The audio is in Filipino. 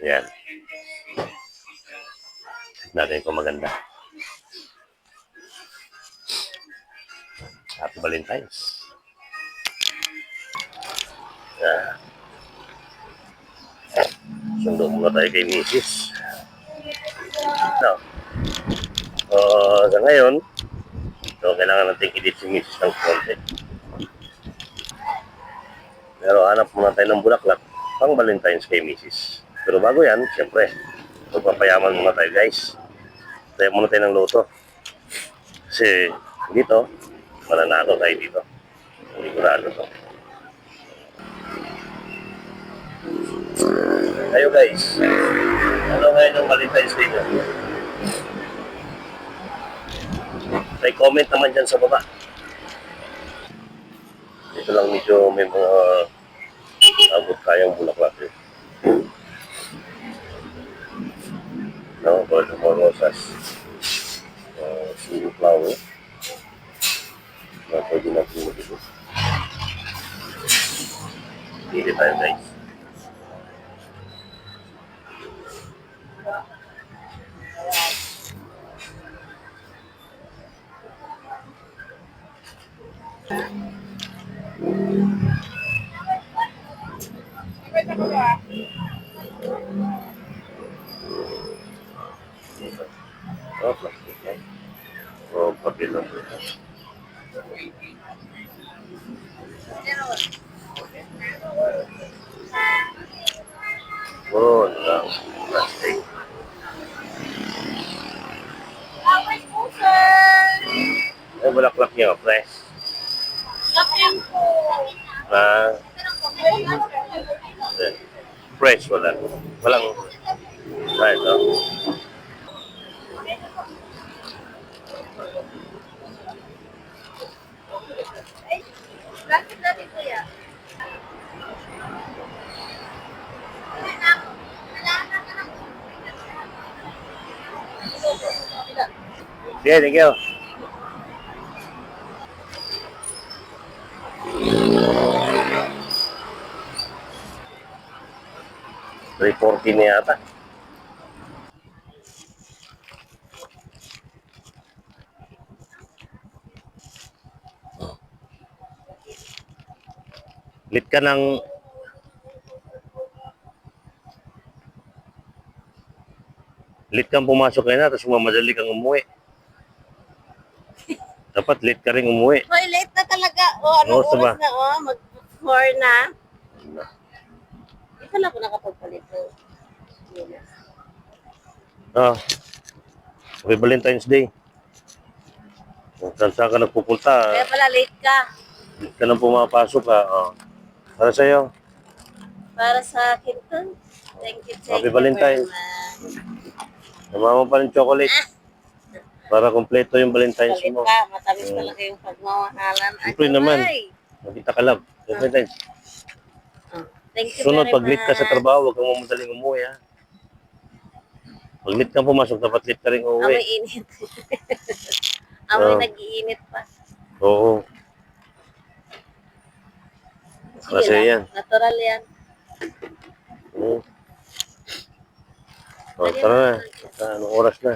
Yan. Natin kung maganda. Happy Valentine's. Yan. Sundo muna tayo kay Mrs. No. Sa ngayon, kailangan natin i-date si Mrs. ng konti. Pero hanap muna tayo ng bulaklak pang Valentine's kay Mrs. Pero bago yan, siyempre, magpapayaman muna tayo guys. Tayo muna tayo ng loto. Kasi dito, mananalo tayo dito. Sigurado to. Ayo guys, ano ngayon ng Valentine's Day nyo? May comment naman dyan sa baba. Dito lang medyo may mga abot kayang bulaklak eh. No, mga rosas. Sunflower. Pwede natin mo dito. Pili tayo guys. Oh, plastic yan. Oh, papel lang. Oh, lang. Plastic. Ay, bulaklak niya, fresh. Fresh, wala. Walang, ito. Bakit natin kuya? Sige, thank you. $340 na yata. Lit ka ng kang pumasok kayo na tapos mamadali kang umuwi. Dapat late ka rin umuwi. Hoy, late na talaga. Anong oras na? Mag-4 na. Ito lang ako nakapagpalit ng Happy Valentine's Day. Saan ka nagpupunta? Kaya pala late ka. Late ka nang pumapasok ka. Para sa'yo. Para sa akin to. Thank you. Happy Valentine's. Namama pa ng chocolate. Para kompleto yung Valentine's mo. Ka, matamis talaga yung pagmamahalan. Siyempre naman. Magkita ka lang. Valentine's. Thank you Sunod, very pag late ka sa trabaho, huwag kang mamadaling umuwi, ha? Pag late kang pumasok, dapat late ka rin umuwi. Amoy init. Amoy nag-iinit pa. Oo. Kasi yan. Natural yan. Tara na. Anong oras na?